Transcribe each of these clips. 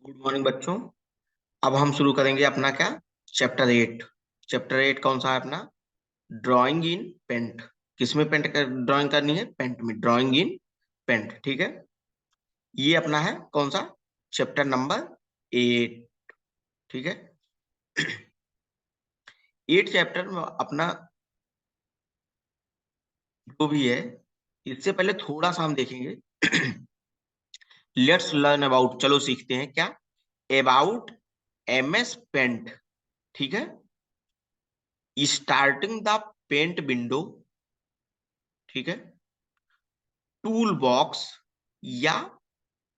Good morning बच्चों। अब हम शुरू करेंगे अपना क्या, चैप्टर 8। चैप्टर 8 कौन सा है अपना? ड्राइंग इन पेंट। किसमें पेंट कर ड्राइंग करनी है? पेंट में, ड्राइंग इन पेंट। ठीक है, ये अपना है कौन सा? Chapter number 8। ठीक है, 8 चैप्टर में अपना जो भी है, इससे पहले थोड़ा सा हम देखेंगे। लेट्स लर्न अबाउट, चलो सीखते हैं क्या, अबाउट MS पेंट। ठीक है, स्टार्टिंग द पेंट विंडो। ठीक है, टूल बॉक्स या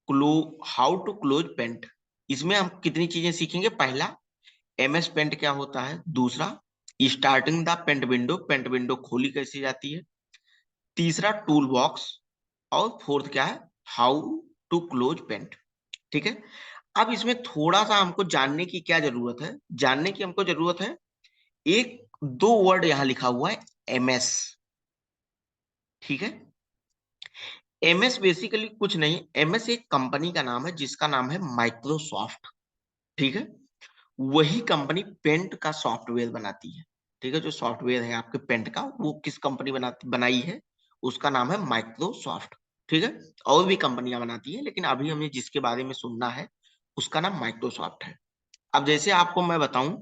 क्लो हाउ टू क्लोज पेंट। इसमें हम कितनी चीजें सीखेंगे? पहला, MS पेंट क्या होता है। दूसरा, starting the paint window, paint window खोली कैसे जाती है। तीसरा, टूल बॉक्स। और फोर्थ क्या है? How to close paint. ठीक है, अब इसमें थोड़ा सा हमको जानने की क्या जरूरत है, जानने की हमको जरूरत है, एक दो वर्ड यहां लिखा हुआ है, MS। ठीक है, MS बेसिकली कुछ नहीं, MS एक कंपनी का नाम है जिसका नाम है माइक्रोसॉफ्ट। ठीक है, वही कंपनी पेंट का सॉफ्टवेयर बनाती है। ठीक है, जो सॉफ्टवेयर है आपके पेंट का, वो किस कंपनी बनाई है? उसका नाम है माइक्रोसॉफ्ट। ठीक है, और भी कंपनियां बनाती है, लेकिन अभी हमें जिसके बारे में सुनना है उसका नाम माइक्रोसॉफ्ट है। अब जैसे आपको मैं बताऊं,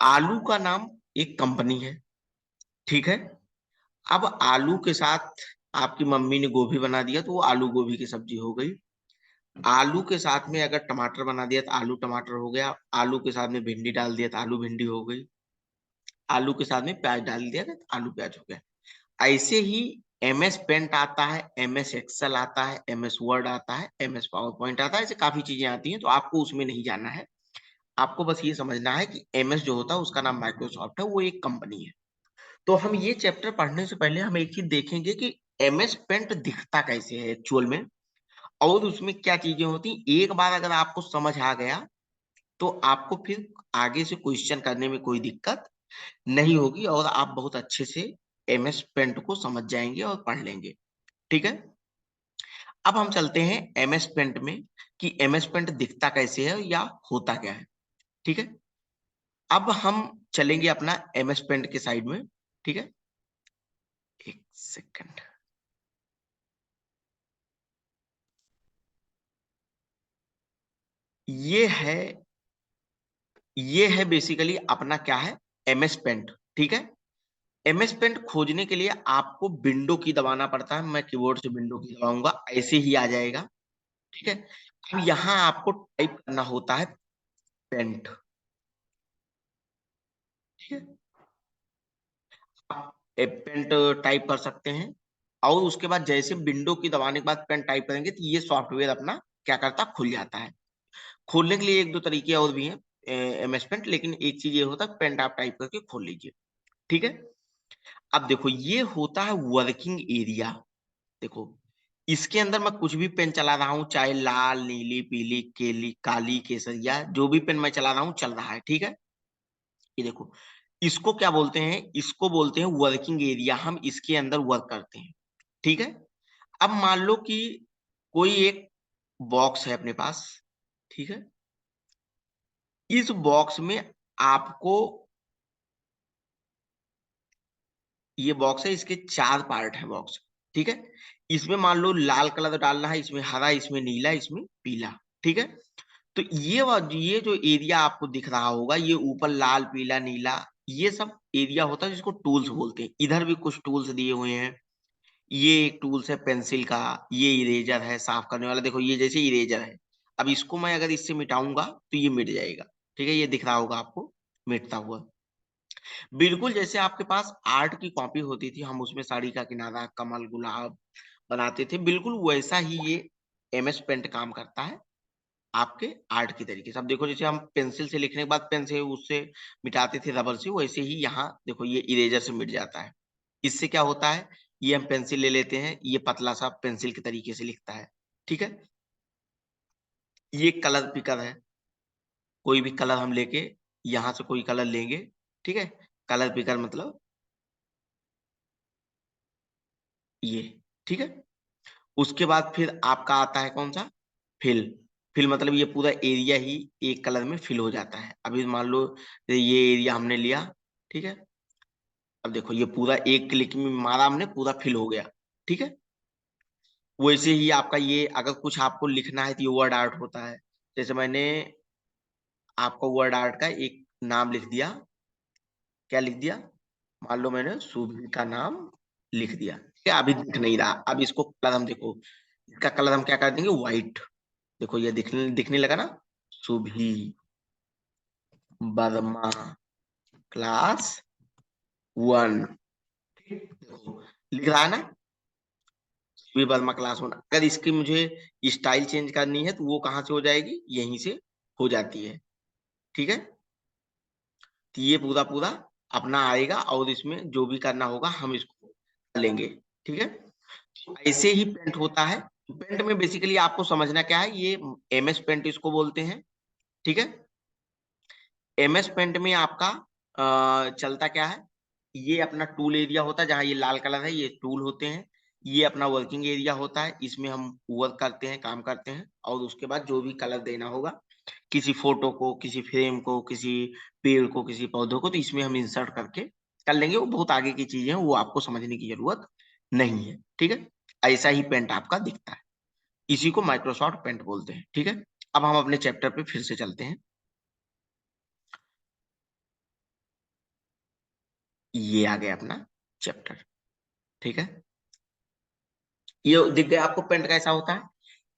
आलू का नाम एक कंपनी है। ठीक है, अब आलू के साथ आपकी मम्मी ने गोभी बना दिया तो वो आलू गोभी की सब्जी हो गई। आलू के साथ में अगर टमाटर बना दिया तो आलू टमाटर हो गया। आलू के साथ में भिंडी डाल दिया तो आलू भिंडी हो गई। आलू के साथ में प्याज डाल दिया तो आलू प्याज हो गया। ऐसे ही MS पेंट आता है, MS एक्सेल आता है, MS वर्ड आता है, MS पावर पॉइंट आता है। ऐसे काफी चीजें आती हैं, तो आपको उसमें नहीं जाना है। आपको बस ये समझना है कि MS जो होता है उसका नाम माइक्रोसॉफ्ट है, वो एक कंपनी है। तो हम ये चैप्टर पढ़ने से पहले हम एक चीज देखेंगे कि MS पेंट दिखता कैसे है एक्चुअल में, और उसमें क्या चीजें होती। एक बार अगर आपको समझ आ गया तो आपको फिर आगे से क्वेश्चन करने में कोई दिक्कत नहीं होगी, और आप बहुत अच्छे से MS पेंट को समझ जाएंगे और पढ़ लेंगे। ठीक है, अब हम चलते हैं MS पेंट में, कि MS पेंट दिखता कैसे है या होता क्या है। ठीक है, अब हम चलेंगे अपना MS पेंट के साइड में। ठीक है, एक सेकंड। ये है ये है बेसिकली अपना क्या है, MS पेंट। ठीक है, MS पेंट खोजने के लिए आपको विंडो की दबाना पड़ता है। मैं कीबोर्ड से विंडो की दबाऊंगा, ऐसे ही आ जाएगा। ठीक है, अब यहाँ आपको टाइप करना होता है पेंट। ठीक है, आप पेंट टाइप कर सकते हैं, और उसके बाद जैसे विंडो की दबाने के बाद पेंट टाइप करेंगे तो ये सॉफ्टवेयर अपना क्या करता है, खुल जाता है। खोलने के लिए एक दो तरीके और भी हैं MS पेंट, लेकिन एक चीज ये होता है, पेंट आप टाइप करके खोल लीजिए। ठीक है, अब देखो ये होता है वर्किंग एरिया। देखो, इसके अंदर मैं कुछ भी पेन चला रहा हूं, चाहे लाल नीली पीली केली काली केसरिया, जो भी पेन मैं चला रहा हूं चल रहा है। ठीक है, ये देखो, इसको क्या बोलते हैं? इसको बोलते हैं वर्किंग एरिया। हम इसके अंदर वर्क करते हैं। ठीक है, अब मान लो कि कोई एक बॉक्स है अपने पास। ठीक है, इस बॉक्स में आपको, ये बॉक्स है, इसके 4 पार्ट है बॉक्स। ठीक है, इसमें मान लो लाल कलर डालना है, इसमें हरा, इसमें नीला, इसमें पीला। ठीक है, तो ये जो एरिया आपको दिख रहा होगा, ये ऊपर लाल पीला नीला, ये सब एरिया होता है जिसको टूल्स बोलते हैं। इधर भी कुछ टूल्स दिए हुए हैं। ये एक टूल्स है पेंसिल का, ये इरेजर है साफ करने वाला। देखो ये जैसे इरेजर है, अब इसको मैं अगर इससे मिटाऊंगा तो ये मिट जाएगा। ठीक है, ये दिख रहा होगा आपको मिटता हुआ। बिल्कुल जैसे आपके पास आर्ट की कॉपी होती थी, हम उसमें साड़ी का किनारा कमल गुलाब बनाते थे, बिल्कुल वैसा ही ये MS पेंट काम करता है आपके आर्ट की तरीके से। अब देखो, जैसे हम पेंसिल से लिखने के बाद पेन से उससे मिटाते थे रबर से, वैसे ही यहाँ देखो ये इरेजर से मिट जाता है। इससे क्या होता है, ये हम पेंसिल ले लेते हैं, ये पतला सा पेंसिल के तरीके से लिखता है। ठीक है, ये कलर पिकर है। कोई भी कलर हम लेके, यहाँ से कोई कलर लेंगे। ठीक है, कलर पिकर मतलब ये। ठीक है, उसके बाद फिर आपका आता है कौन सा, फिल। फिल मतलब ये पूरा एरिया ही एक कलर में फिल हो जाता है। अभी मान लो ये एरिया हमने लिया, ठीक है। अब देखो ये पूरा एक क्लिक में मारा हमने, पूरा फिल हो गया, ठीक है। वैसे ही आपका ये अगर कुछ आपको लिखना है तो ये वर्ड आर्ट होता है। जैसे मैंने आपको वर्ड आर्ट का एक नाम लिख दिया, क्या लिख दिया, मान लो मैंने सुभी का नाम लिख दिया, ठीक है। अभी दिख नहीं रहा, अब इसको कलर हम देखो, इसका कलर हम क्या कर देंगे, व्हाइट। देखो ये दिखने दिखने लगा ना, सुभी वर्मा क्लास 1, देखो लिख रहा है ना, सुभी वर्मा क्लास 1। अगर इसकी मुझे स्टाइल चेंज करनी है तो वो कहाँ से हो जाएगी, यहीं से हो जाती है, ठीक है। तो ये पूरा पूरा अपना आएगा और इसमें जो भी करना होगा हम इसको कर लेंगे, ठीक है। ऐसे ही पेंट होता है। पेंट में बेसिकली आपको समझना क्या है, ये एमएस पेंट इसको बोलते हैं, ठीक है। एमएस पेंट में आपका चलता क्या है, ये अपना टूल एरिया होता है, जहां ये लाल कलर है ये टूल होते हैं। ये अपना वर्किंग एरिया होता है, इसमें हम वर्क करते हैं, काम करते हैं। और उसके बाद जो भी कलर देना होगा किसी फोटो को, किसी फ्रेम को, किसी पेड़ को, किसी पौधों को, तो इसमें हम इंसर्ट करके कर लेंगे। वो बहुत आगे की चीजें हैं, वो आपको समझने की जरूरत नहीं है, ठीक है। ऐसा ही पेंट आपका दिखता है, इसी को माइक्रोसॉफ्ट पेंट बोलते हैं, ठीक है। अब हम अपने चैप्टर पे फिर से चलते हैं। ये आ गया अपना चैप्टर, ठीक है। ये दिख गया आपको पेंट कैसा होता है।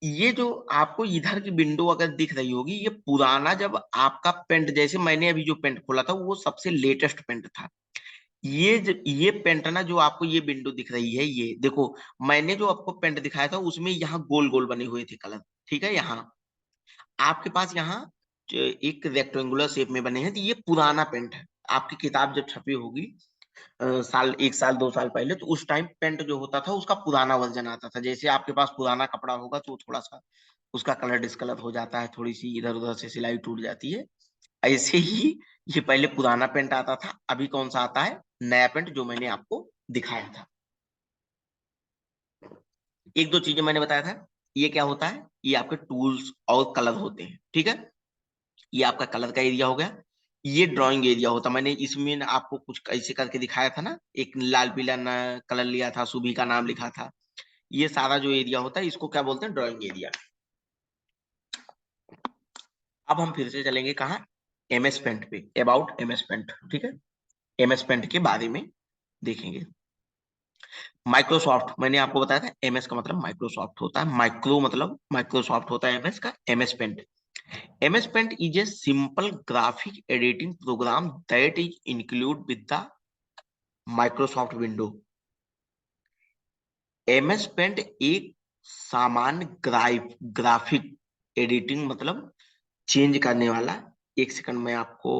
ये जो आपको इधर की विंडो अगर दिख रही होगी, ये पुराना जब आपका पेंट, जैसे मैंने अभी जो पेंट खोला था वो सबसे लेटेस्ट पेंट था। ये पेंट ना, जो आपको ये विंडो दिख रही है, ये देखो मैंने जो आपको पेंट दिखाया था उसमें यहाँ गोल गोल बने हुए थे कलर, ठीक है। यहाँ आपके पास यहाँ एक रेक्टेंगुलर शेप में बने हैं, तो ये पुराना पेंट है। आपकी किताब जब छपी होगी साल, 1 साल 2 साल पहले, तो उस टाइम पेंट जो होता था उसका पुराना वर्जन आता था। जैसे आपके पास पुराना कपड़ा होगा तो थोड़ा सा उसका कलर डिस्कलर हो जाता है, थोड़ी सी इधर उधर से सिलाई टूट जाती है। ऐसे ही ये पहले पुराना पेंट आता था, अभी कौन सा आता है, नया पेंट, जो मैंने आपको दिखाया था। एक दो चीजें मैंने बताया था, ये क्या होता है, ये आपके टूल्स और कलर होते हैं, ठीक है। ये आपका कलर का एरिया हो गया। ये ड्राइंग एरिया होता, मैंने इसमें आपको कुछ ऐसे करके दिखाया था ना, एक लाल पीला कलर लिया था, सुबह का नाम लिखा था। ये सारा जो एरिया होता है इसको क्या बोलते हैं, ड्राइंग एरिया। अब हम फिर से चलेंगे कहाँ, एमएस पेंट पे, अबाउट एमएस पेंट, ठीक है। एमएस पेंट के बारे में देखेंगे। माइक्रोसॉफ्ट, मैंने आपको बताया था एमएस का मतलब माइक्रोसॉफ्ट होता है, माइक्रो मतलब माइक्रोसॉफ्ट होता है एमएस का, MS paint. MS Paint is a simple graphic editing program that is included with the Microsoft Windows. MS Paint एक सामान्य ग्राफिक एडिटिंग मतलब चेंज करने वाला, एक सेकंड में आपको,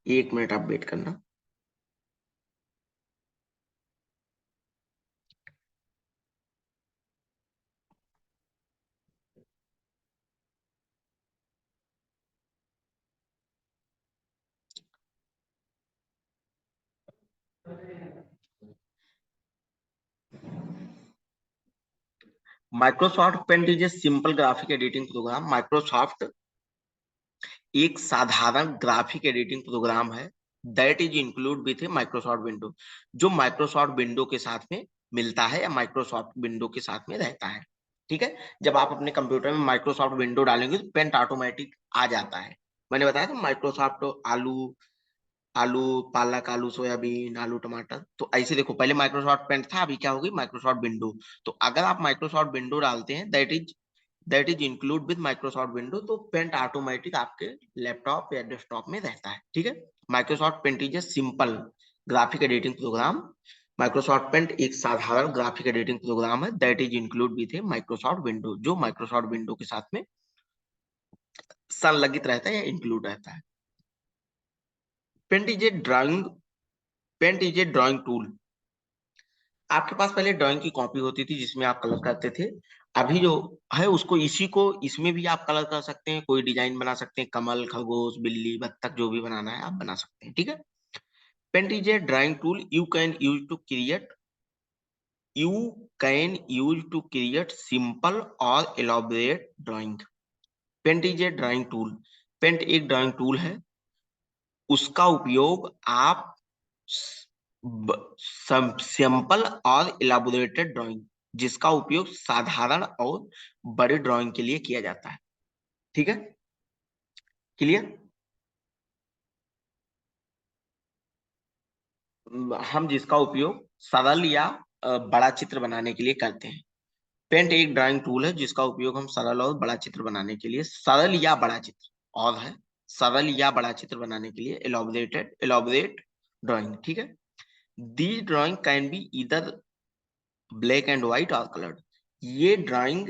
1 मिनट आप वेट करना। Microsoft paint is a simple graphic editing program. Microsoft एक साधारण ग्राफिक एडिटिंग प्रोग्राम है, that is include with Microsoft window, जो माइक्रोसॉफ्ट विंडो के साथ में मिलता है या माइक्रोसॉफ्ट विंडो के साथ में रहता है, ठीक है। जब आप अपने कंप्यूटर में माइक्रोसॉफ्ट विंडो डालेंगे तो पेंट ऑटोमेटिक आ जाता है। मैंने बताया था माइक्रोसॉफ्ट आलू, आलू पालक, आलू सोयाबीन, आलू टमाटर, तो ऐसे देखो पहले माइक्रोसॉफ्ट पेंट था, अभी क्या होगी माइक्रोसॉफ्ट विंडो। तो अगर आप माइक्रोसॉफ्ट विंडो डालते हैं, that is include with Microsoft window, तो पेंट ऑटोमेटिक आपके लैपटॉप या डेस्कटॉप में रहता है, ठीक है। Microsoft paint is a simple graphic editing program. Microsoft Paint एक साधारण ग्राफिक एडिटिंग प्रोग्राम है, that is include with Microsoft window, जो माइक्रोसॉफ्ट विंडो के साथ में संलगित रहता है या इंक्लूड रहता है। Paint is a drawing paint is a drawing tool. आपके पास पहले ड्राइंग की कॉपी होती थी जिसमें आप कलर करते थे। अभी जो है उसको, इसी को इसमें भी आप कलर कर सकते हैं, कोई डिजाइन बना सकते हैं, कमल, खरगोश, बिल्ली, बत्तख, जो भी बनाना है आप बना सकते हैं, ठीक है। Paint is a drawing tool you can use to create you can use to create simple और elaborate drawing. Paint is a drawing tool. Paint एक ड्राइंग टूल है, उसका उपयोग आप सिंपल और इलाबोरेटेड ड्राइंग, जिसका उपयोग साधारण और बड़े ड्राइंग के लिए किया जाता है। ठीक है, क्लियर। हम जिसका उपयोग सरल या बड़ा चित्र बनाने के लिए करते हैं। पेंट एक ड्राइंग टूल है जिसका उपयोग हम सरल और बड़ा चित्र बनाने के लिए, सरल या बड़ा चित्र और है, सरल या बड़ा चित्र बनाने के लिए एलॉबरेट ड्राइंग। ठीक है, दी ड्राइंग कैन बी इधर ब्लैक एंड व्हाइट और कलर्ड। ये ड्राइंग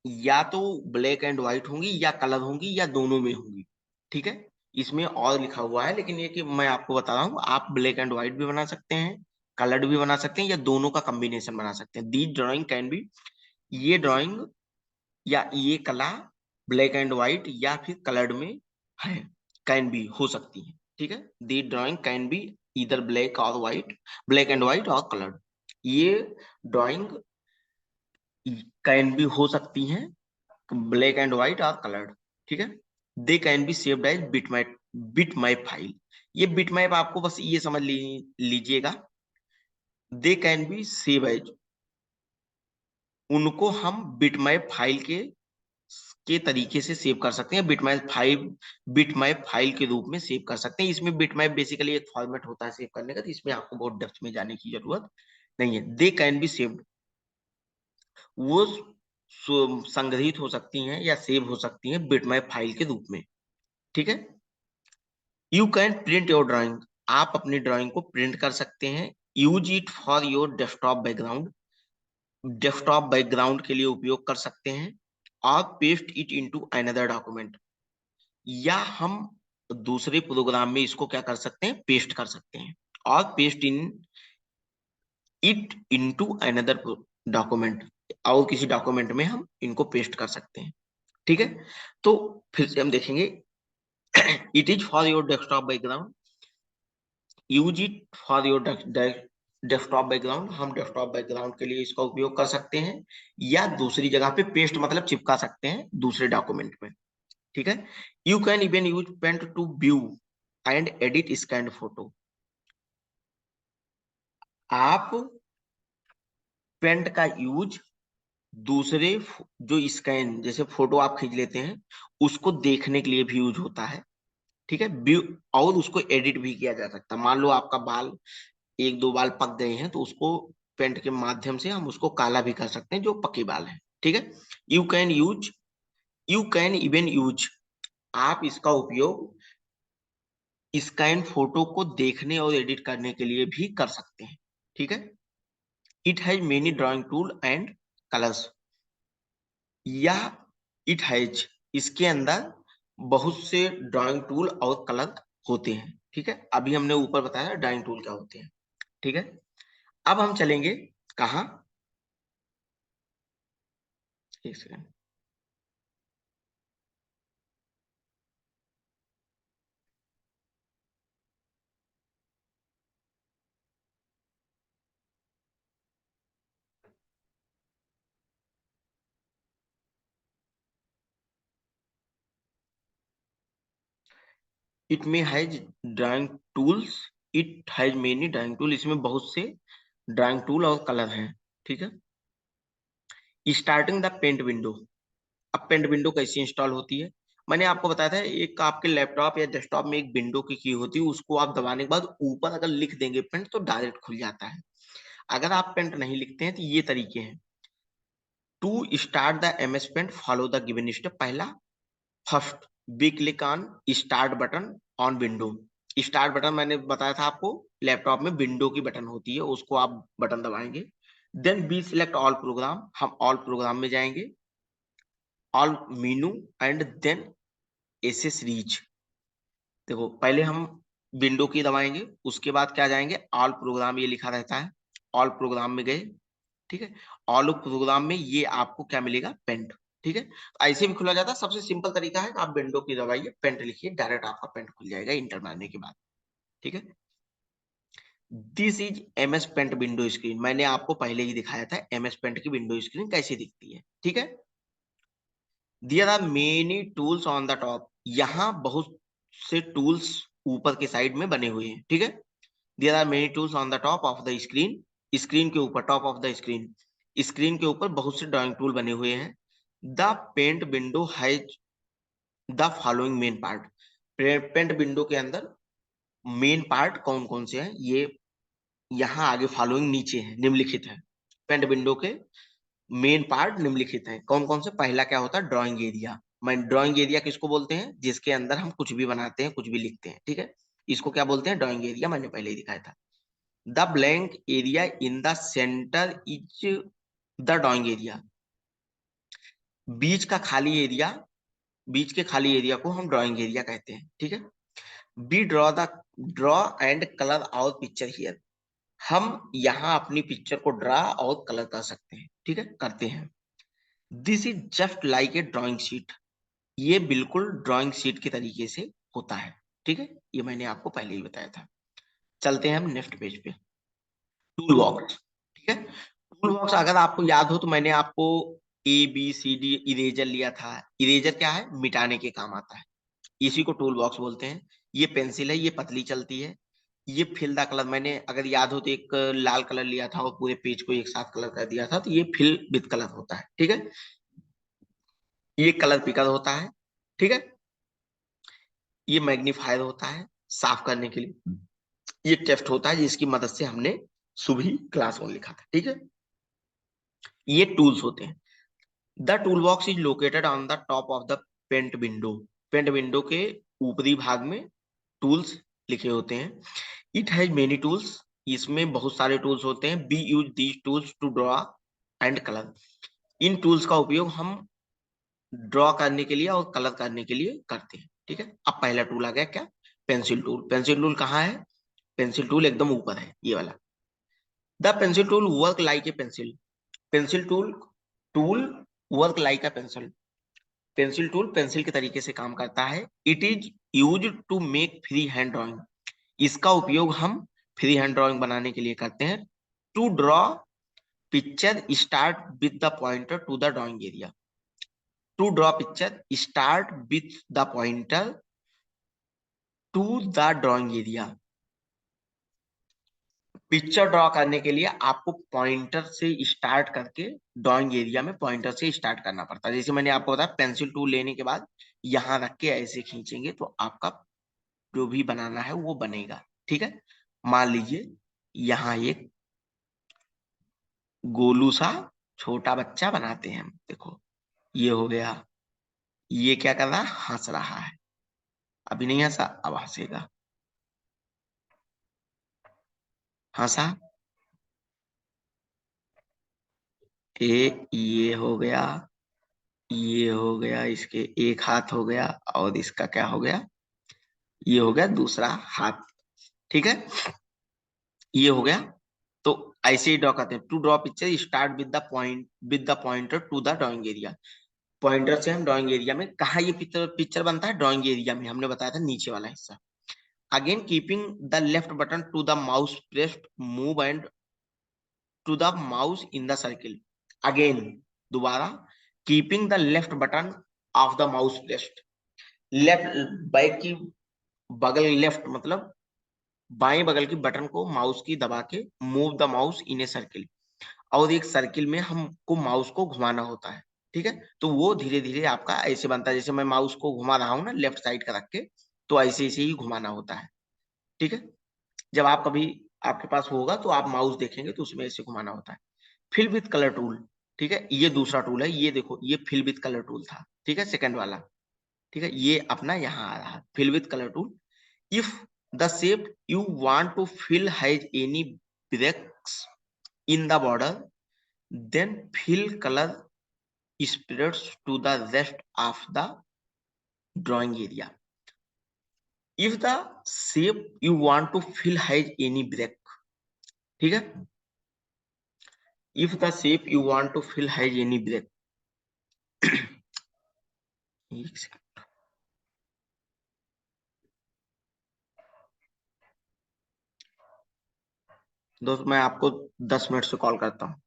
या तो ब्लैक एंड व्हाइट होंगी या कलर होंगी या दोनों में होंगी। ठीक है, इसमें और लिखा हुआ है, लेकिन ये कि मैं आपको बता रहा हूँ, आप ब्लैक एंड व्हाइट भी बना सकते हैं, कलर्ड भी बना सकते हैं, या दोनों का कॉम्बिनेशन बना सकते हैं। दी ड्राइंग कैन बी, ये ड्राइंग या ये कला ब्लैक एंड व्हाइट या फिर कलर्ड में है, कैन बी हो सकती है। ठीक है, दी ड्राइंग कैन बी इधर ब्लैक और व्हाइट, ब्लैक एंड व्हाइट और कलर्ड। ये ड्राइंग कैन बी हो सकती हैं ब्लैक एंड व्हाइट और कलर्ड। ठीक है, they can be saved as bitmap file. ये बिटमैप आपको बस ये समझ लीजिएगा, they can be save as, उनको हम बिटमैप फाइल के तरीके से सेव कर सकते हैं, बिटमैप फाइल के रूप में सेव कर सकते हैं। इसमें बिटमैप बेसिकली एक फॉर्मेट होता है सेव करने का, तो इसमें आपको बहुत डेप्थ में जाने की जरूरत नहीं है। दे कैन बी सेव्ड, वो संग्रहित हो सकती हैं या सेव हो सकती हैं बिटमैप फाइल के रूप में। ठीक है, you can print your drawing, आप अपनी ड्राइंग को प्रिंट कर सकते हैं। Use it for your desktop background, desktop background के लिए उपयोग कर सकते हैं। और paste it into another document, या हम दूसरे प्रोग्राम में इसको क्या कर सकते हैं, पेस्ट कर सकते हैं। और paste in it into another document, और किसी डॉक्यूमेंट में हम इनको पेस्ट कर सकते हैं। ठीक है, तो फिर से हम देखेंगे, it is for your desktop background, use it for your desktop background, हम डेस्कटॉप बैकग्राउंड के लिए इसका उपयोग कर सकते हैं, या दूसरी जगह पे पेस्ट मतलब चिपका सकते हैं दूसरे डॉक्यूमेंट में। ठीक है, you can even use Paint to view and edit scan photo, आप पेंट का यूज दूसरे जो स्कैन जैसे फोटो आप खींच लेते हैं उसको देखने के लिए भी यूज होता है। ठीक है, व्यू, और उसको एडिट भी किया जा सकता है। मान लो आपका बाल, एक दो बाल पक गए हैं, तो उसको पेंट के माध्यम से हम उसको काला भी कर सकते हैं जो पके बाल हैं। ठीक है, you can use, you can even use, आप इसका उपयोग स्कैन फोटो को देखने और एडिट करने के लिए भी कर सकते हैं। ठीक है, it has many drawing tool and colours, या इट हैज, इसके अंदर बहुत से ड्राइंग टूल और कलर होते हैं। ठीक है, अभी हमने ऊपर बताया ड्राइंग टूल क्या होते हैं। ठीक है, अब हम चलेंगे कहाँ, एक सेकंड, इट में has drawing tools, it has many drawing tool, इसमें बहुत से ड्राइंग टूल और कलर हैं। ठीक है, स्टार्टिंग द पेंट विंडो, अब पेंट विंडो कैसे इंस्टॉल होती है, मैंने आपको बताया था, एक आपके लैपटॉप या डेस्कटॉप में एक विंडो की होती है, उसको आप दबाने के बाद ऊपर अगर लिख देंगे पेंट तो डायरेक्ट खुल जाता है। अगर आप पेंट नहीं लिखते हैं तो ये तरीके हैं। To start the MS Paint follow the given step, पहला, first we click on start button on window. Start button मैंने बताया था आपको, लैपटॉप में विंडो की बटन होती है, उसको आप बटन दबाएंगे। Then we select all program, हम ऑल प्रोग्राम में जाएंगे, all menu, and then search. देखो पहले हम विंडो की दबाएंगे, उसके बाद क्या जाएंगे, ऑल प्रोग्राम, ये लिखा रहता है, ऑल प्रोग्राम में गए। ठीक है, ऑल प्रोग्राम में ये आपको क्या मिलेगा, पेंट। ठीक है, तो ऐसे भी खुला जाता है। सबसे सिंपल तरीका है आप विंडो की दबाइए, पेंट लिखिए, डायरेक्ट आपका पेंट खुल जाएगा इंटर मारने के बाद। ठीक है, this is MS Paint window screen. मैंने आपको पहले ही दिखाया था MS पेंट की विंडो स्क्रीन कैसी दिखती है, ठीक है। There are many tools on the top, यहाँ बहुत से टूल्स ऊपर के साइड में बने हुए हैं, ठीक है। There are many tools on the top of the screen, screen के ऊपर, top of the screen, screen के ऊपर बहुत से ड्राइंग टूल बने हुए हैं। The paint window has the following main part, Paint window के अंदर मेन पार्ट कौन कौन से हैं, ये यहाँ आगे फॉलोइंग नीचे है, निम्नलिखित है। पेंट विंडो के मेन पार्ट निम्नलिखित है, कौन कौन से। पहला क्या होता है, ड्राइंग एरिया। मैं ड्राइंग एरिया किसको बोलते हैं, जिसके अंदर हम कुछ भी बनाते हैं, कुछ भी लिखते हैं, ठीक है। इसको क्या बोलते हैं, ड्राइंग एरिया, मैंने पहले ही दिखाया था। The blank area in the centre is the drawing area, बीच का खाली एरिया, बीच के खाली एरिया को हम ड्राइंग एरिया कहते हैं, ठीक है। We draw and colour our picture here, हम यहाँ अपनी पिक्चर को ड्रा और कलर कर सकते हैं, ठीक है, करते हैं। This is just like a drawing sheet, ये बिल्कुल ड्राइंग शीट के तरीके से होता है, ठीक है। ये मैंने आपको पहले ही बताया था। चलते हैं हम नेक्स्ट पेज पे, टूल बॉक्स, ठीक है। टूल बॉक्स अगर आपको याद हो तो मैंने आपको ABCD इरेजर लिया था। इरेजर क्या है, मिटाने के काम आता है, इसी को टूल बॉक्स बोलते हैं। ये पेंसिल है, ये पतली चलती है। ये फिल द कलर, मैंने अगर याद हो तो एक लाल कलर लिया था और पूरे पेज को एक साथ कलर कर दिया था, तो ये फिल विद कलर होता है, ठीक है। ये कलर पिकर होता है, ठीक है। ये मैग्नीफायर होता है साफ करने के लिए। ये टेस्ट होता है जिसकी मदद से हमने सुबह क्लास में लिखा था, ठीक है। ये टूल्स होते हैं। The tool box is located on the top of the paint window, paint window के ऊपरी भाग में टूल्स लिखे होते हैं। इट हैज मेनी टूल्स, इसमें बहुत सारे टूल्स होते हैं। We use these tools to draw and colour, इन टूल्स का उपयोग हम ड्रॉ करने के लिए और कलर करने के लिए करते हैं, ठीक है। अब पहला टूल आ गया क्या, पेंसिल टूल। पेंसिल टूल कहाँ है, पेंसिल टूल एकदम ऊपर है, ये वाला। The pencil tool work like a pencil, pencil tool work like a pencil, pencil tool pencil के तरीके से काम करता है। It is use to make free hand drawing, इसका उपयोग हम फ्री हैंड ड्राइंग बनाने के लिए करते हैं। To draw picture start with the pointer to the drawing area, to draw picture start with the pointer to the drawing area, picture draw करने के लिए आपको पॉइंटर से स्टार्ट करके ड्राइंग एरिया में पॉइंटर से स्टार्ट करना पड़ता है। जैसे मैंने आपको बताया, पेंसिल टूल लेने के बाद यहाँ रख के ऐसे खींचेंगे तो आपका जो भी बनाना है वो बनेगा, ठीक है। मान लीजिए यहाँ एक गोलू सा छोटा बच्चा बनाते हैं हम, देखो ये हो गया। ये क्या कर रहा है, हंस रहा है। अभी नहीं हंसा, अब हंसेगा, हंसा। ये हो गया, ये हो गया, इसके एक हाथ हो गया और इसका क्या हो गया, ये हो गया दूसरा हाथ, ठीक है। ये हो गया। तो ऐसे ही ड्रॉ करते हैं। To draw picture start with the pointer to the drawing area, pointer से हम ड्राइंग एरिया में, कहा ये पिक्चर पिक्चर बनता है, ड्राइंग एरिया में, हमने बताया था नीचे वाला हिस्सा। Again keeping the left button to the mouse pressed move and to the mouse in the circle, again दोबारा, keeping the left button of the mouse pressed, left back की बगल, लेफ्ट मतलब बाएं बगल की बटन को माउस की दबा के move the mouse in a circle, और एक सर्किल में हमको माउस को घुमाना होता है, ठीक है। तो वो धीरे धीरे आपका ऐसे बनता है, जैसे मैं माउस को घुमा रहा हूँ ना लेफ्ट साइड का रख के, तो ऐसे ऐसे ही घुमाना होता है, ठीक है। जब आप कभी आपके पास होगा तो आप माउस देखेंगे तो उसमें ऐसे घुमाना होता है। फिल विथ कलर टूल, ठीक है, ये दूसरा टूल है। ये देखो, ये फिल विथ कलर टूल था, ठीक है, सेकंड वाला, ठीक है। ये अपना यहाँ आ रहा है fill with colour tool. If the shape you want to fill has any breaks in the border, then fill color spreads to the rest of the drawing area. If the shape you want to fill has any break, ठीक है, if the shape you want to fill has any break, दोस्त मैं आपको 10 minute से call करता हूँ।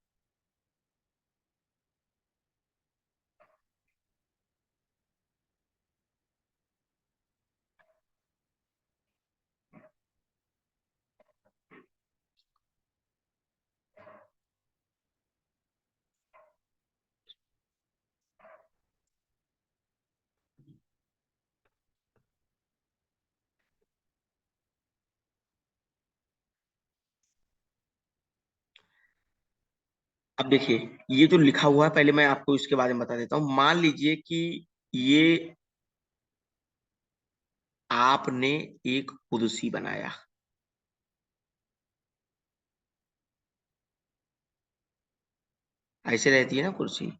अब देखिए, ये जो लिखा हुआ है पहले मैं आपको इसके बारे में बता देता हूँ। मान लीजिए कि ये आपने एक कुर्सी बनाया, ऐसे रहती है ना कुर्सी,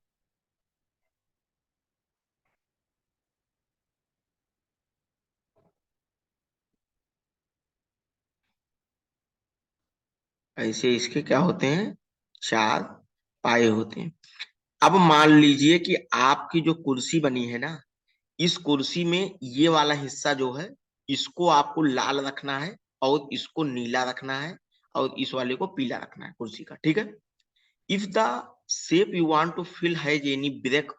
ऐसे इसके क्या होते हैं, चार पाए होते हैं। अब मान लीजिए कि आपकी जो कुर्सी बनी है ना, इस कुर्सी में ये वाला हिस्सा जो है, इसको आपको लाल रखना है और इसको नीला रखना है और इस वाले को पीला रखना है कुर्सी का, ठीक है। If the shape you want to fill has any break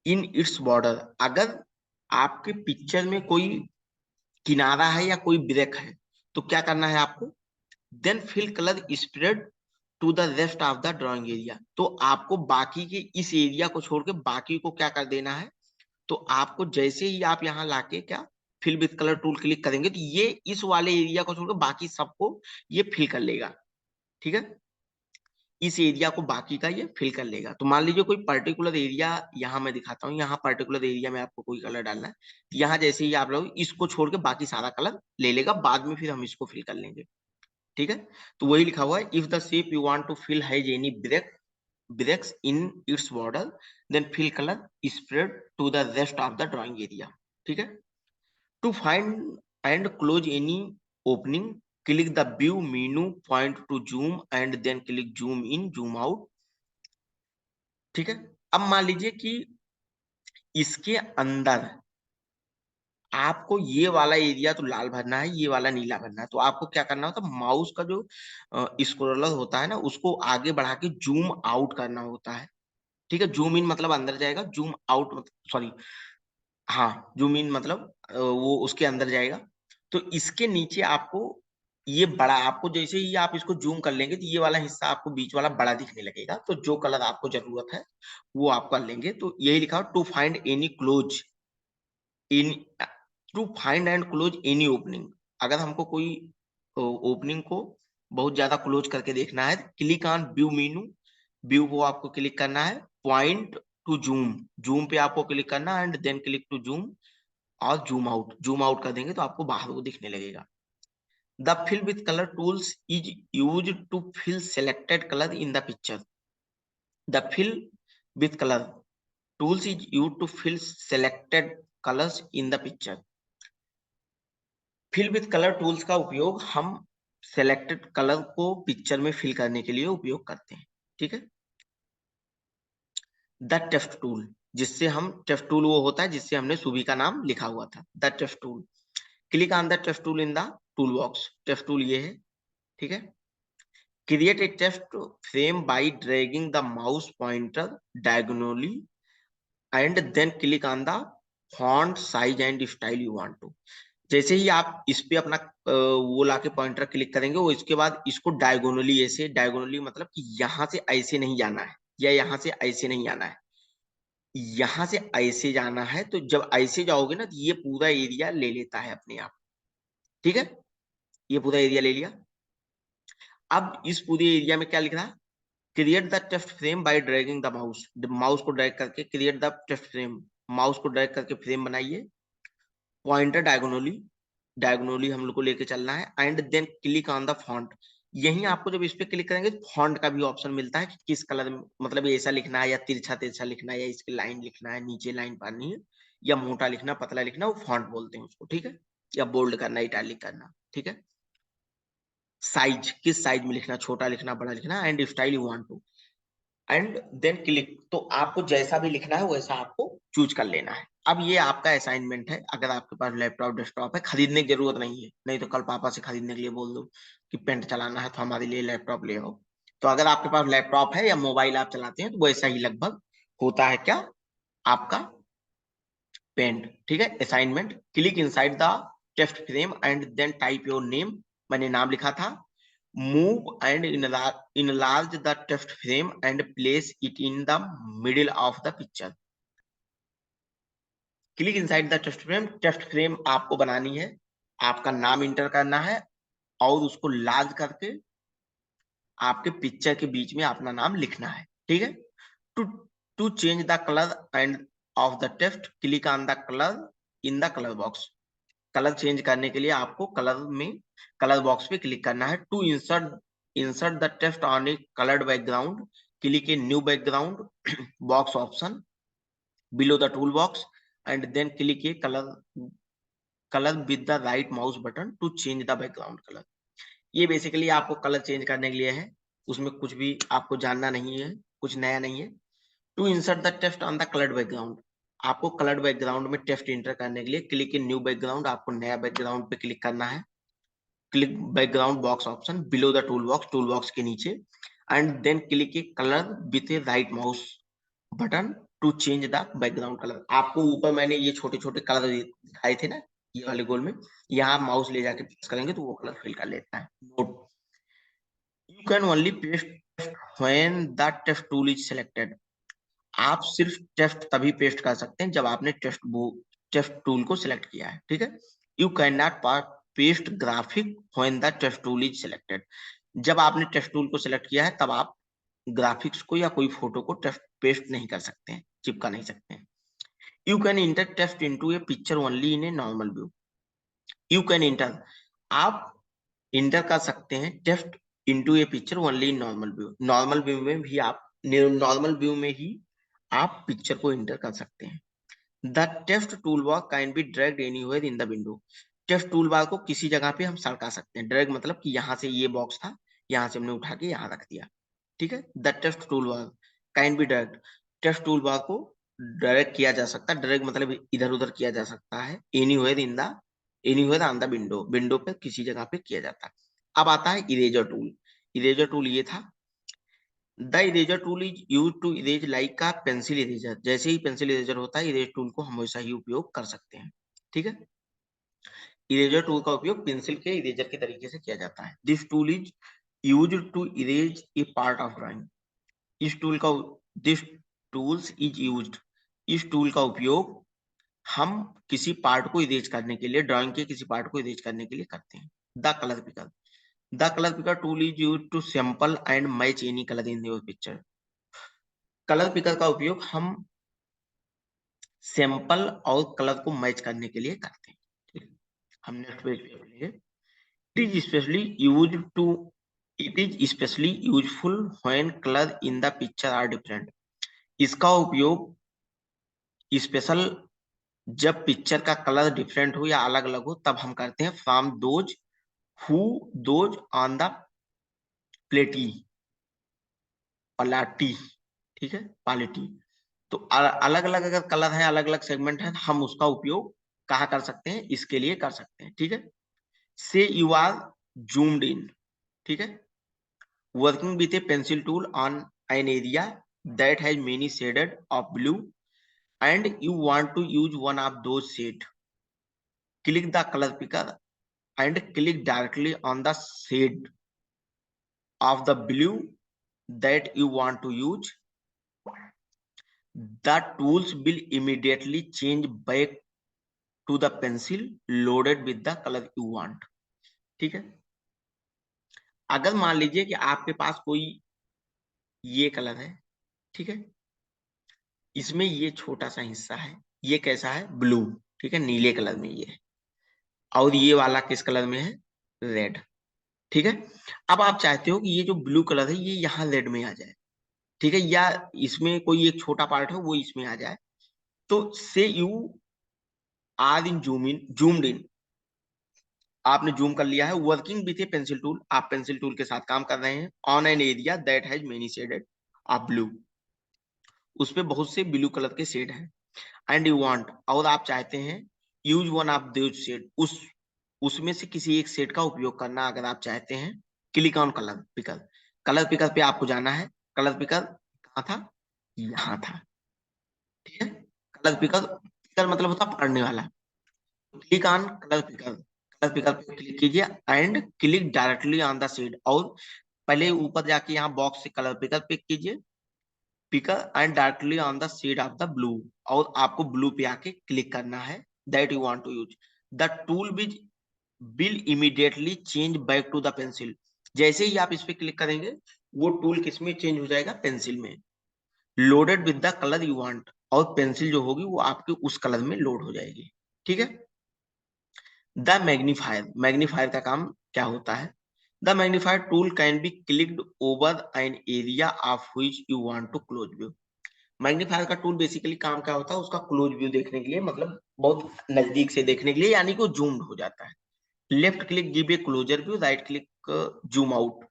in its border, अगर आपके पिक्चर में कोई किनारा है या कोई ब्रेक है, तो क्या करना है आपको, then fill colour spread to the rest of the drawing area. तो आपको बाकी के इस एरिया को छोड़ के बाकी को क्या कर देना है, तो आपको जैसे ही आप यहाँ लाके क्या fill with colour tool click करेंगे, तो ये इस वाले एरिया को छोड़कर बाकी सबको ये फिल कर लेगा, ठीक है। इस एरिया को बाकी का ये फिल कर लेगा। तो मान लीजिए कोई पर्टिकुलर एरिया यहाँ मैं दिखाता हूँ, यहाँ पर्टिकुलर एरिया में आपको कोई कलर डालना है, तो यहाँ जैसे ही आप लोग इसको छोड़ के बाकी सारा कलर ले लेगा, बाद में फिर हम इसको फिल कर लेंगे, ठीक है। तो वही लिखा हुआ है, if the shape you want to fill has any breaks in its border, then fill color spread to the rest of the drawing area, ठीक है। To find and close any opening, click the view menu, point to zoom and then click zoom in zoom out, ठीक है। अब मान लीजिए कि इसके अंदर आपको ये वाला एरिया तो लाल भरना है, ये वाला नीला भरना है, तो आपको क्या करना होता है, माउस का जो स्क्रोलर होता है ना, उसको आगे बढ़ा के जूम आउट करना होता है, ठीक है। जूम इन मतलब अंदर जाएगा, जूम आउट सॉरी, हाँ जूम इन मतलब वो उसके अंदर जाएगा। तो इसके नीचे आपको ये बड़ा, आपको जैसे ही आप इसको जूम कर लेंगे तो ये वाला हिस्सा आपको बीच वाला बड़ा दिखने लगेगा, तो जो कलर आपको जरूरत है वो आप कर लेंगे। तो यही लिखा, to find any close in, to find and close any opening, अगर हमको कोई ओपनिंग को बहुत ज्यादा क्लोज करके देखना है, click on view menu, view को आपको क्लिक करना है, पॉइंट टू जूम, जूम पे आपको क्लिक करना है and then click to zoom और जूम आउट कर देंगे तो आपको बाहर वो दिखने लगेगा। The fill with colour tools is use to fill selected colour in the picture, the fill with colour tools is used to fill selected colors in the picture। Fill with colour tools का उपयोग हम selected colour को picture में fill करने के लिए उपयोग करते हैं, ठीक है। द टेक्स्ट टूल, जिससे हम टेक्स्ट टूल वो होता है जिससे हमने सुबह का नाम लिखा हुआ था, the text tool, click on the text tool in the tool box, text tool ये है, ठीक है। Create a text frame by dragging the mouse pointer diagonally and then click on the font size and style you want to. जैसे ही आप इस पे अपना वो लाके पॉइंटर क्लिक करेंगे, वो इसके बाद इसको डायगोनली, ऐसे डायगोनली मतलब कि यहाँ से ऐसे नहीं जाना है या यहाँ से ऐसे नहीं आना है, यहाँ से ऐसे जाना है। तो जब ऐसे जाओगे ना, तो ये पूरा एरिया ले लेता है अपने आप, ठीक है। ये पूरा एरिया ले लिया। अब इस पूरे एरिया में क्या लिख रहा है, create the text frame by dragging the mouse, mouse को ड्रैग करके create the text frame, mouse को ड्रैग करके फ्रेम बनाइए, पॉइंटर डायगोनली, डायगोनली हम लोग को लेके चलना है and then click on the font. यहीं आपको जब इस पे क्लिक करेंगे तो फॉन्ट का भी ऑप्शन मिलता है कि किस कलर में, मतलब ऐसा लिखना है या तिरछा तिरछा लिखना है या इसकी लाइन लिखना है, नीचे लाइन पानी है या मोटा लिखना पतला लिखना, वो फॉन्ट बोलते हैं उसको, ठीक है। या बोल्ड करना, इटैलिक करना, ठीक है। साइज, किस साइज में लिखना, छोटा लिखना बड़ा लिखना, and style you want to, and then click. तो आपको जैसा भी लिखना है वैसा आपको चूज कर लेना है। अब ये आपका असाइनमेंट है। अगर आपके पास लैपटॉप डेस्कटॉप है, खरीदने की जरूरत नहीं है, नहीं तो कल पापा से खरीदने के लिए बोल दो कि पेंट चलाना है तो हमारे लिए लैपटॉप ले आओ। तो अगर आपके पास लैपटॉप है या मोबाइल आप चलाते हैं तो वैसा ही लगभग होता है क्या आपका पेंट। ठीक है, assignment, click inside the text frame and then type your name. मैंने नाम लिखा था। Move and enlarge the text frame and place it in the middle of the picture. Click inside the text frame, text frame आपको बनानी है, आपका नाम inter करना है और उसको लार्ज करके आपके पिक्चर के बीच में अपना नाम लिखना है। ठीक है, to to change the colour and of the text, click on the colour in the colour box. Colour change करने के लिए आपको कलर में कलर बॉक्स पे क्लिक करना है। To insert the text on a coloured background, click a new background box option below the tool box and then click a colour with the right mouse button to change the background colour. ये basically आपको colour change करने के लिए है, उसमें कुछ भी आपको जानना नहीं है, कुछ नया नहीं है। To insert the text on the coloured background, आपको कलर्ड बैकग्राउंड में टेक्स्ट इंटर करने के लिए क्लिक इन न्यू बैकग्राउंड, आपको नया बैकग्राउंड पे क्लिक करना है। Click background box option below the tool box के नीचे and then click a colour with a right mouse button to change the background colour. आपको ऊपर मैंने ये छोटे छोटे कलर दिखाए थे ना, ये वाले गोल में, यहाँ माउस ले जाके प्रेस करेंगे तो वो कलर फिल कर लेता है। Note, you can only paste when the text tool is selected. आप सिर्फ टेक्स्ट तभी पेस्ट कर सकते हैं जब आपने टेक्स्ट टूल को सिलेक्ट किया है। ठीक है, you can not paste graphic when the text tool is selected. जब आपने टेक्स्ट टूल को सिलेक्ट किया है तब आप ग्राफिक्स को या कोई फोटो को टेक्स्ट पेस्ट नहीं कर सकते हैं, चिपका नहीं सकते हैं। You can inter text into A picture only in a normal view. You can inter, आप इंटर कर सकते हैं text into A picture only in normal view. Normal view में भी आप नॉर्मल व्यू में ही आप पिक्चर को इंटर कर सकते हैं। The text tool bar can be dragged anywhere in the window. Text tool bar को किसी जगह पे हम सरका सकते हैं। ड्रैग मतलब कि यहाँ से ये बॉक्स था, यहाँ से हमने उठा के यहाँ रख दिया। ठीक है, the text tool bar can be dragged, text tool bar को ड्रैग किया जा सकता है। ड्रैग मतलब इधर उधर किया जा सकता है। Anywhere on the window, window पे किसी जगह पे किया जाता है। अब आता है इरेजर टूल। इरेजर टूल ये था, the eraser tool is use to erase like का पेंसिल इरेजर। जैसे ही पेंसिल इरेजर होता है, इरेज टूल को हम वैसा ही उपयोग कर सकते हैं। ठीक है, इरेजर टूल का उपयोग पेंसिल के इरेजर के तरीके से किया जाता है। This tool is use to erase a part of drawing. इस टूल का दिस टूल्स इज यूज्ड, इस टूल का उपयोग हम किसी पार्ट को इरेज करने के लिए, ड्राइंग के किसी पार्ट को इरेज करने के लिए करते हैं। The colour picker, the colour picker tool is use to sample and match any colour in your picture. Colour picker का उपयोग हम सैंपल और कलर को मैच करने के लिए करते हैं। ठीक है? हम नेक्स्ट पेज पे पढ़ेंगे। It is specially useful when colour in the picture are different. इसका उपयोग स्पेशल जब पिक्चर का कलर डिफरेंट हो या अलग अलग हो तब हम करते हैं। From those who those on the प्लेटी, पलाटी। ठीक है, पालिटी। तो अलग अलग अगर कलर है, अलग अलग सेगमेंट है, हम उसका उपयोग कहाँ कर सकते हैं, इसके लिए कर सकते हैं। ठीक है, से यू आर जूम्ड इन। ठीक है, working with a pencil tool on an area that has many shaded of blue and you want to use one of those shade, click the colour picker and click directly on the shade of the blue that you want to use. The tools will immediately change back to the pencil loaded with the color you want. ठीक है, अगर मान लीजिए कि आपके पास कोई ये colour है, ठीक है, इसमें ये छोटा सा हिस्सा है, ये कैसा है, ब्लू। ठीक है, नीले कलर में ये है, और ये वाला किस कलर में है, रेड। ठीक है, अब आप चाहते हो कि ये जो ब्लू कलर है ये यहाँ रेड में आ जाए। ठीक है, या इसमें कोई एक छोटा पार्ट है वो इसमें आ जाए। तो से you are in zoomed in, आपने जूम कर लिया है। Working with a pencil tool, आप पेंसिल टूल के साथ काम कर रहे हैं। On an area that has many shaded of blue, उस पे बहुत से ब्लू कलर के शेड हैं। एंड यू वांट, और आप चाहते हैं, use one of those shade, उसमें से किसी एक शेड का उपयोग करना अगर आप चाहते हैं। Click on colour picker, colour picker पे आपको जाना है। कलर पिकर कहाँ था, यहाँ था, ठीक है। कलर पिकर, पिकर मतलब होता पकड़ने वाला। Click on colour picker, colour picker पे क्लिक कीजिए and click directly on the shade, और पहले ऊपर जाके यहाँ बॉक्स से कलर पिकर पिक कीजिए, picker and directly on the shade of the blue, और आपको ब्लू पे आके क्लिक करना है that you want to use. The tool will immediately change back to the pencil. जैसे ही आप इस पे क्लिक करेंगे वो टूल किस में चेंज हो जाएगा, पेंसिल में, loaded with the colour you want, और पेंसिल जो होगी वो आपके उस कलर में लोड हो जाएगी, ठीक है। द मैग्नीफायर, मैग्नीफायर का काम क्या होता है। The magnifier tool can be clicked over an area of which you want to close view. Magnifier का टूल बेसिकली काम क्या होता है, उसका क्लोज व्यू देखने के लिए, मतलब बहुत नजदीक से देखने के लिए, यानी कि वो जूम्ड हो जाता है। Left click give a closer view, right click zoom out.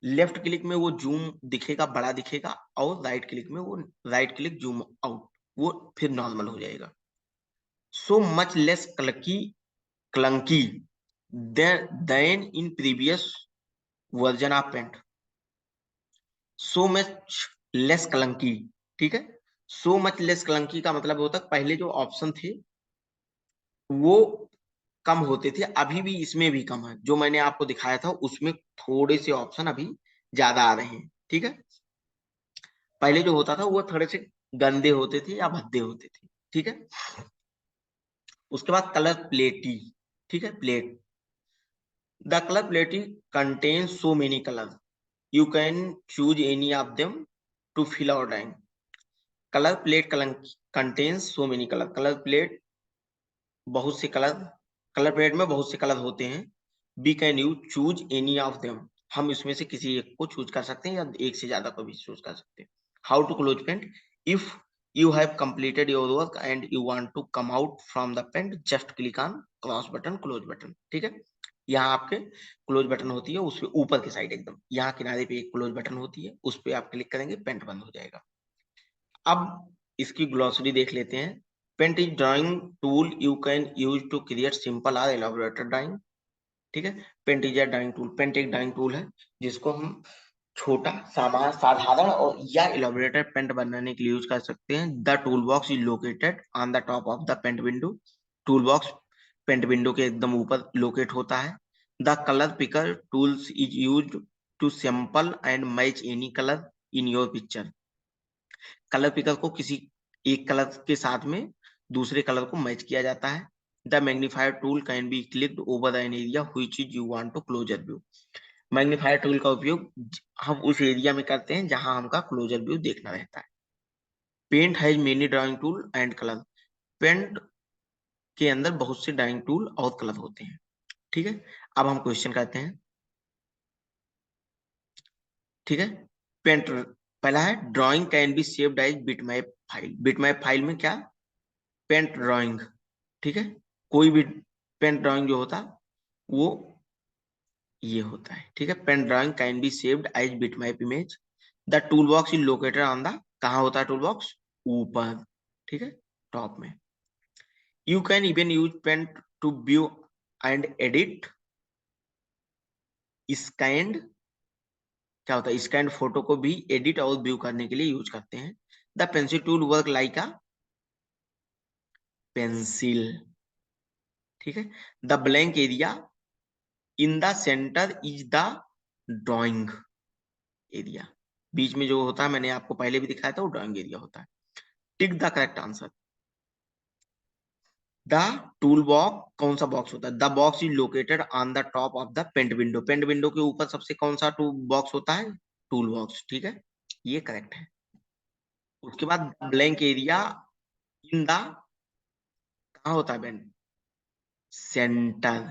Left click में वो जूम दिखेगा, बड़ा दिखेगा, और राइट क्लिक में वो राइट क्लिक जूम आउट, वो फिर नॉर्मल हो जाएगा। So much less clunky than in previous version of paint. So much less clunky, ठीक है। सो मच लेस क्लंकी का मतलब होता है पहले जो ऑप्शन थे वो कम होते थे, अभी भी इसमें भी कम है। जो मैंने आपको दिखाया था उसमें थोड़े से ऑप्शन अभी ज्यादा आ रहे हैं, ठीक है। पहले जो होता था वो थोड़े से गंदे होते थे या भद्दे होते थे, ठीक है। उसके बाद कलर प्लेटी, ठीक है, palette. The colour palette contains so many colour, you can choose any of them to fill our drawing. Colour palette contains so many colour, colour palette बहुत से कलर, कलर प्लेट में बहुत से colour होते हैं। We can you choose any of them, हम इसमें से किसी एक को चूज कर सकते हैं या एक से ज्यादा को भी चूज कर सकते हैं। How to close Paint, if you have completed your work and you want to come out from the pen, just click on cross button, close button, ठीक है। यहाँ आपके क्लोज बटन होती है, उस पे ऊपर की साइड एकदम यहाँ किनारे पे एक क्लोज बटन होती है, उस पे आप क्लिक करेंगे पेंट बंद हो जाएगा। अब इसकी ग्लॉसरी देख लेते हैं। Paint is drawing tool you can use to create simple और एलाबोरेटेड ड्राइंग, ठीक है। Paint is a drawing tool, paint एक ड्राइंग टूल है जिसको हम छोटा सामान साधारण और या इलाबोरेटेड पेंट बनाने के लिए यूज कर सकते हैं। The tool box is located on the top of the paint window, tool box paint window के एकदम ऊपर लोकेट होता है। The colour picker tools is use to sample and match any colour in your picture. Colour picker को किसी एक colour के साथ में दूसरे कलर को मैच किया जाता है। The magnifier tool can be clicked over an area which is you want to closer view. Magnifier tool का उपयोग हम उस एरिया में करते हैं जहां हमका क्लोजर व्यू देखना रहता है। Paint has many drawing tool and colour, paint के अंदर बहुत से ड्राइंग टूल और कलर होते हैं, ठीक है। अब हम क्वेश्चन करते हैं, ठीक है। पेंट पहला है, drawing can be saved as bitmap file. Bitmap file में क्या, पेंट ड्राइंग, ठीक है। कोई भी पेंट ड्राइंग जो होता वो ये होता है, ठीक है। Pen drawing can be saved as bitmap image. The tool box is located on the, कहाँ होता है टूल बॉक्स, ऊपर, ठीक है, टॉप में। You can even use pen to view and edit scanned, क्या होता है, स्कैंड फोटो को भी एडिट और व्यू करने के लिए यूज करते हैं। The pencil tool work like a pencil, ठीक है। The blank area in the centre is the drawing area, बीच में जो होता है मैंने आपको पहले भी दिखाया था वो ड्राइंग एरिया होता है। Tick the correct answer. The tool box कौन सा बॉक्स होता है, the box is located on the top of the paint window. Paint window के ऊपर सबसे कौन सा टूल बॉक्स होता है, टूल बॉक्स, ठीक है, ये करेक्ट है। उसके बाद ब्लैंक एरिया इन द, कहाँ होता है bent, centre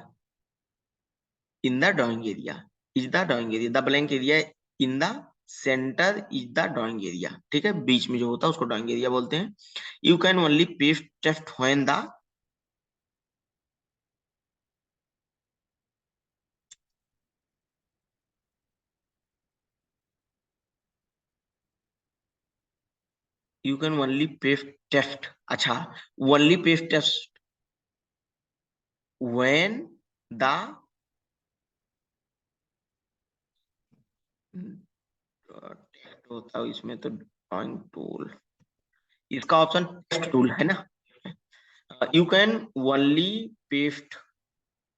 in the drawing area is the drawing area, the blank area in the centre is the drawing area, ठीक है। बीच में जो होता है उसको ड्राइंग एरिया बोलते हैं। You can only paste text when the, you can only paste text, अच्छा, only paste text when the text होता है इसमें तो ड्राइंग टूल, इसका ऑप्शन टेस्ट टूल है ना। You can only paste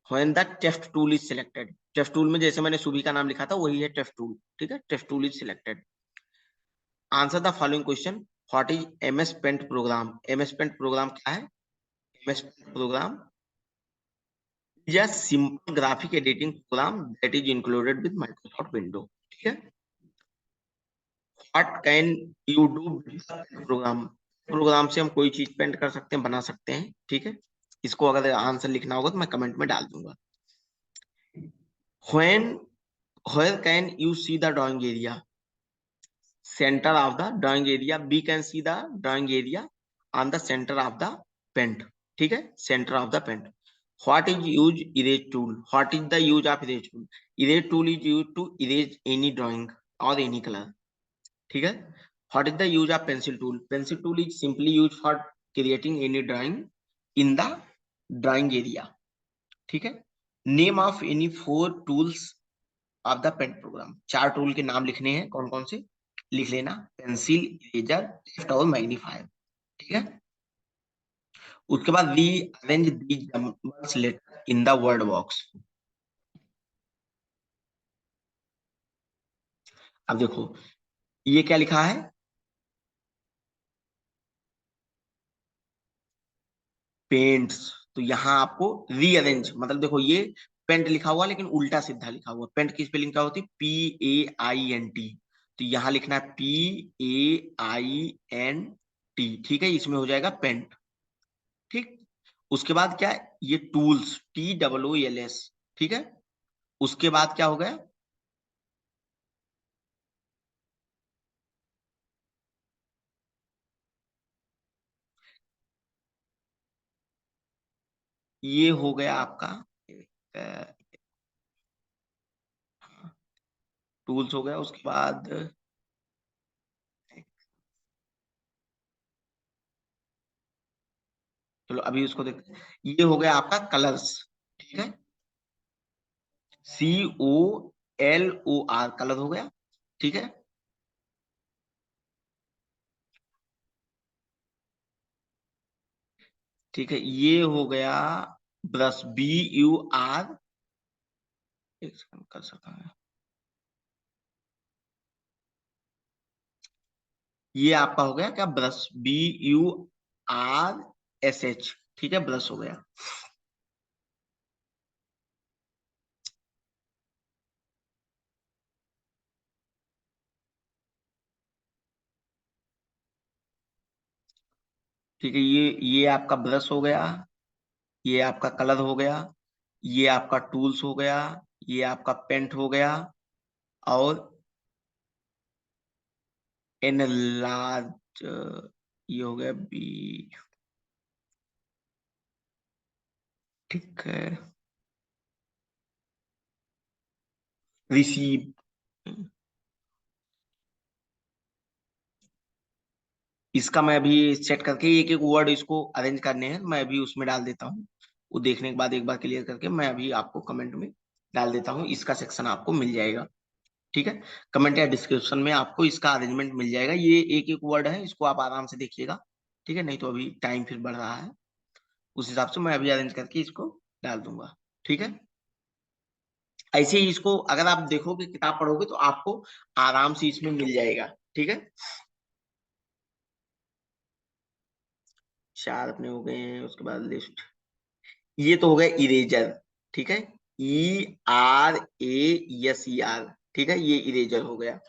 when the text tool is selected, text tool में जैसे मैंने सुभी का नाम लिखा था वही है टेस्ट टूल, ठीक है, test tool is selected. Answer the following question, what is MS paint program, MS paint program क्या है, MS paint program is a simple graphic editing program that is included with Microsoft window, ठीक है। What can you do program, program से हम कोई चीज paint कर सकते हैं, बना सकते हैं, ठीक है। इसको अगर आंसर लिखना होगा तो मैं कमेंट में डाल दूंगा। When where can you see the drawing area, center of the drawing area, we can see the drawing area on the center of the paint, ठीक है, center of the paint। what is use erase tool, what is the use of erase tool, erase tool is used to erase any drawing or any color, ठीक है। what is the use of pencil tool, pencil tool is simply used for creating any drawing in the drawing area, ठीक है। name of any four tools of the paint program, चार tool के नाम लिखने हैं, कौन कौन से लिख लेना, पेंसिल, इरेजर, टेस्ट और मैग्नीफायर, ठीक है। उसके बाद we arrange these numbers letter in the word box. अब देखो ये क्या लिखा है, पेंट्स, तो यहाँ आपको रीअरेंज, मतलब देखो ये पेंट लिखा हुआ लेकिन उल्टा सीधा लिखा हुआ, पेंट की स्पेलिंग क्या होती है, PAINT, तो यहाँ लिखना है PAINT, ठीक है, इसमें हो जाएगा पेंट, ठीक। उसके बाद क्या है? ये टूल्स, TOOLS, ठीक है। उसके बाद क्या हो गया, ये हो गया आपका टूल्स हो गया। उसके बाद चलो अभी उसको देखते हैं। ये हो गया आपका कलर्स, ठीक है, COLOR, कलर हो गया, ठीक है। ठीक है, ये हो गया ब्रश, BUR, एक सेकंड कर सकता है, ये आपका हो गया क्या, ब्रश, BURSH, ठीक है, ब्रश हो गया। ठीक है, ये आपका ब्रश हो गया, ये आपका कलर हो गया, ये आपका टूल्स हो गया, ये आपका पेंट हो गया, और एनलार्ज, ये हो गया बी, ठीक है, रिसीव। इसका मैं अभी सेट करके एक एक वर्ड इसको अरेंज करने हैं, मैं अभी उसमें डाल देता हूँ, वो देखने के बाद एक बार क्लियर करके मैं अभी आपको कमेंट में डाल देता हूँ, इसका सेक्शन आपको मिल जाएगा, ठीक है। कमेंट या डिस्क्रिप्शन में आपको इसका अरेंजमेंट मिल जाएगा, ये एक एक वर्ड है, इसको आप आराम से देखिएगा, ठीक है, नहीं तो अभी टाइम फिर बढ़ रहा है, उस हिसाब से मैं अभी अरेंज करके इसको डाल दूंगा, ठीक है। ऐसे ही इसको अगर आप देखोगे, किताब पढ़ोगे तो आपको आराम से इसमें मिल जाएगा, ठीक है। चार अपने हो गए हैं, उसके बाद लिस्ट, ये तो हो गया इरेजर, ठीक है, ERASER, ठीक है, ये इरेजर हो गया।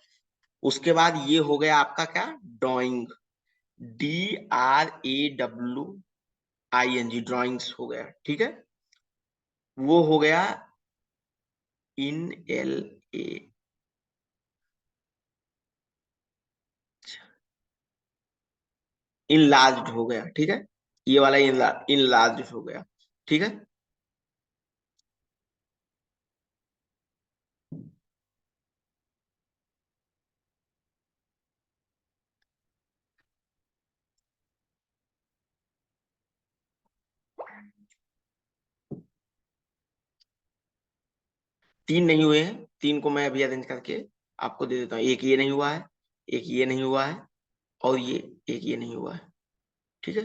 उसके बाद ये हो गया आपका क्या, ड्राइंग, DRAWING, ड्राइंग्स हो गया, ठीक है। वो हो गया इन LA, इनलार्ज्ड हो गया, ठीक है, ये वाला इनलार्ज्ड हो गया, ठीक है। 3 नहीं हुए हैं, 3 को मैं अभी अरेंज करके आपको दे देता हूँ। एक ये नहीं हुआ है, एक ये नहीं हुआ है और ये एक ये नहीं हुआ है। ठीक है?